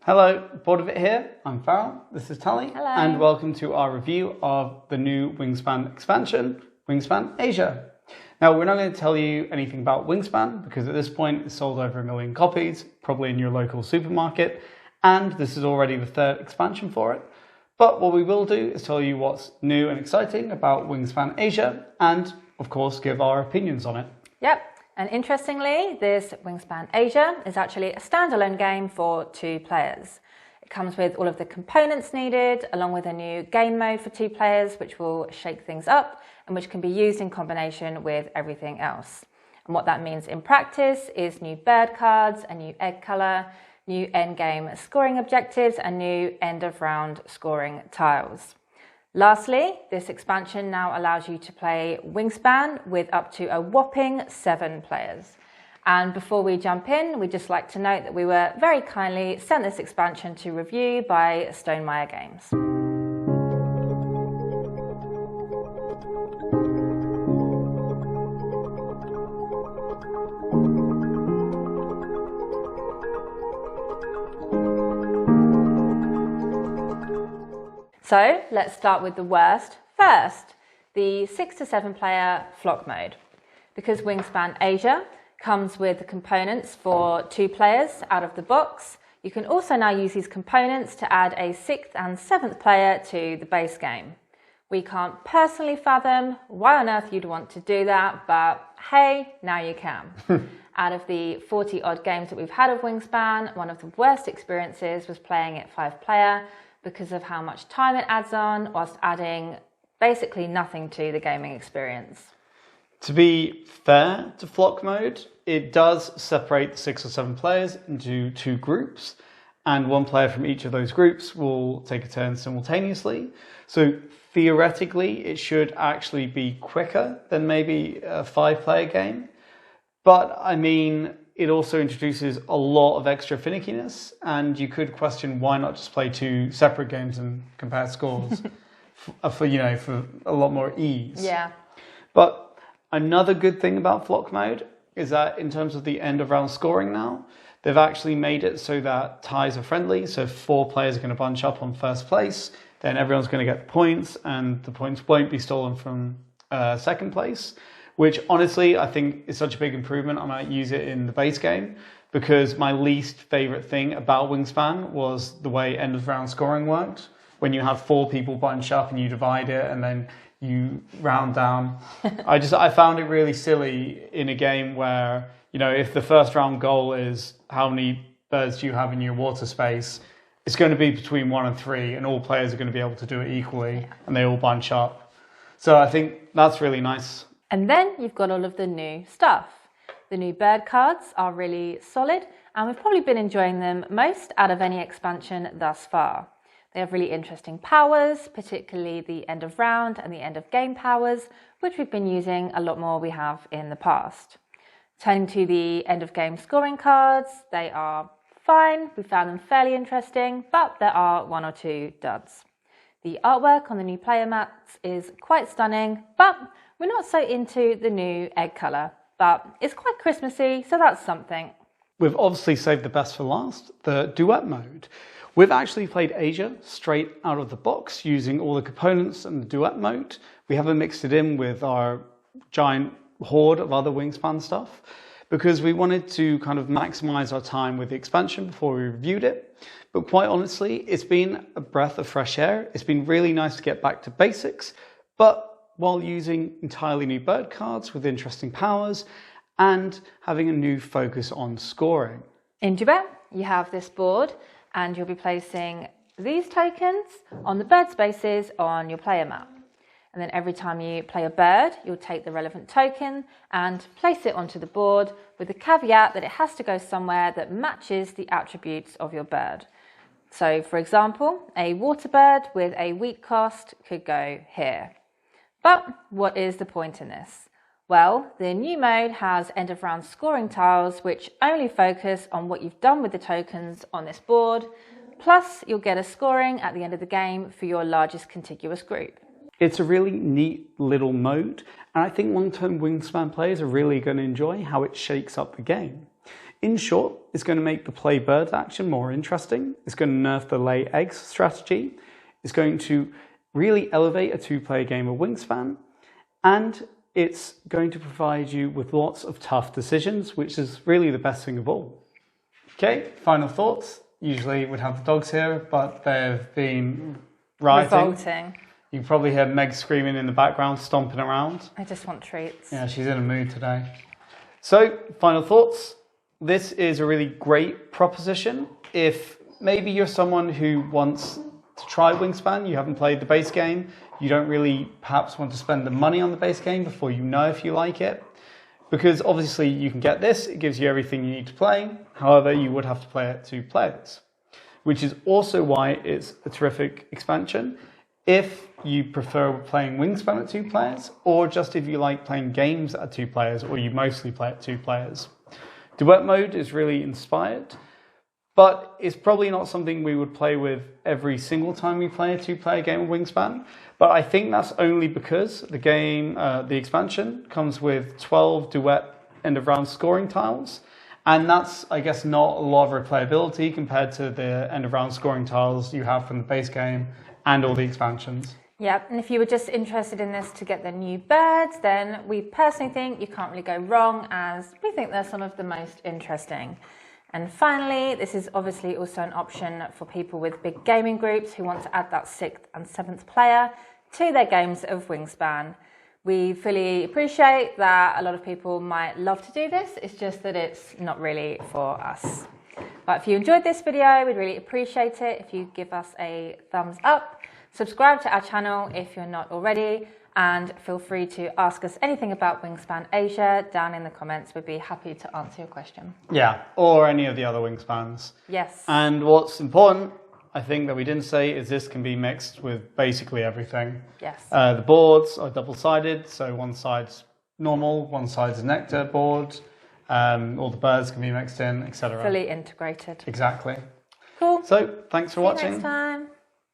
Hello, Board of It here. I'm Farrell, this is Tally. Hello. And welcome to our review of the new Wingspan expansion, Wingspan Asia. Now, we're not going to tell you anything about Wingspan because at this point it's sold over 1 million copies, probably in your local supermarket, and this is already the third expansion for it. But what we will do is tell you what's new and exciting about Wingspan Asia and, of course, give our opinions on it. Yep. And interestingly, this Wingspan Asia is actually a standalone game for 2 players. It comes with all of the components needed, along with a new game mode for 2 players, which will shake things up and which can be used in combination with everything else. And what that means in practice is new bird cards, a new egg colour, new endgame scoring objectives, and new end of round scoring tiles. Lastly, this expansion now allows you to play Wingspan with up to a whopping 7 players. And before we jump in, we'd just like to note that we were very kindly sent this expansion to review by Stonemaier Games. So let's start with the worst first, the 6 to 7 player flock mode. Because Wingspan Asia comes with the components for 2 players out of the box, you can also now use these components to add a 6th and 7th player to the base game. We can't personally fathom why on earth you'd want to do that, but hey, now you can. Out of the 40 odd games that we've had of Wingspan, one of the worst experiences was playing it 5 player, because of how much time it adds on, whilst adding basically nothing to the gaming experience. To be fair to flock mode, it does separate the 6 or 7 players into 2 groups, and 1 player from each of those groups will take a turn simultaneously. So theoretically, it should actually be quicker than maybe a 5-player game. But I mean, it also introduces a lot of extra finickiness, and you could question why not just play 2 separate games and compare scores for a lot more ease. Yeah. But another good thing about flock mode is that in terms of the end of round scoring now, they've actually made it so that ties are friendly. So if 4 players are going to bunch up on first place, then everyone's going to get the points, and the points won't be stolen from second place. Which honestly, I think is such a big improvement. I might use it in the base game because my least favorite thing about Wingspan was the way end of round scoring worked. When you have 4 people bunch up and you divide it and then you round down. I found it really silly in a game where, if the first round goal is how many birds do you have in your water space, it's going to be between 1 and 3 and all players are going to be able to do it equally and they all bunch up. So I think that's really nice. And then you've got all of the new stuff. The new bird cards are really solid, and we've probably been enjoying them most out of any expansion thus far. They have really interesting powers, particularly the end of round and the end of game powers, which we've been using a lot more we have in the past. Turning to the end of game scoring cards, they are fine. We found them fairly interesting, but there are 1 or 2 duds. The artwork on the new player mats is quite stunning, but we're not so into the new egg colour, but it's quite Christmassy, so that's something. We've obviously saved the best for last, the Duet Mode. We've actually played Asia straight out of the box using all the components and the Duet Mode. We haven't mixed it in with our giant horde of other Wingspan stuff because we wanted to kind of maximise our time with the expansion before we reviewed it. But quite honestly, it's been a breath of fresh air. It's been really nice to get back to basics, but while using entirely new bird cards with interesting powers and having a new focus on scoring. In Duet, you have this board and you'll be placing these tokens on the bird spaces on your player map. And then every time you play a bird, you'll take the relevant token and place it onto the board with the caveat that it has to go somewhere that matches the attributes of your bird. So for example, a water bird with a wheat cost could go here. But what is the point in this? Well, the new mode has end of round scoring tiles which only focus on what you've done with the tokens on this board, plus you'll get a scoring at the end of the game for your largest contiguous group. It's a really neat little mode, and I think long-term Wingspan players are really going to enjoy how it shakes up the game. In short, it's going to make the play bird action more interesting. It's going to nerf the lay eggs strategy. It's going to really elevate a two-player game of Wingspan. And it's going to provide you with lots of tough decisions, which is really the best thing of all. Okay, final thoughts. Usually we'd have the dogs here, but they've been rioting. Revolting. You can probably hear Meg screaming in the background, stomping around. I just want treats. Yeah, she's in a mood today. So, final thoughts. This is a really great proposition. If maybe you're someone who wants to try Wingspan, you haven't played the base game, you don't really perhaps want to spend the money on the base game before you know if you like it, because obviously you can get this, it gives you everything you need to play. However, you would have to play it 2 players, which is also why it's a terrific expansion. If you prefer playing Wingspan at 2 players, or just if you like playing games at 2 players, or you mostly play at 2 players. Duet Mode is really inspired, but it's probably not something we would play with every single time we play a 2-player game of Wingspan. But I think that's only because the game, the expansion, comes with 12 duet end of round scoring tiles. And that's, I guess, not a lot of replayability compared to the end of round scoring tiles you have from the base game and all the expansions. Yeah, and if you were just interested in this to get the new birds, then we personally think you can't really go wrong, as we think they're some of the most interesting. And finally, this is obviously also an option for people with big gaming groups who want to add that 6th and 7th player to their games of Wingspan. We fully appreciate that a lot of people might love to do this, it's just that it's not really for us. But if you enjoyed this video, we'd really appreciate it if you give us a thumbs up, subscribe to our channel if you're not already, and feel free to ask us anything about Wingspan Asia down in the comments. We'd be happy to answer your question. Yeah, or any of the other Wingspans. Yes. And what's important, I think, that we didn't say is this can be mixed with basically everything. Yes. The boards are double-sided, so one side's normal, one side's a nectar board. All the birds can be mixed in, etc. Fully integrated. Exactly. Cool. So, thanks for watching. See you next time.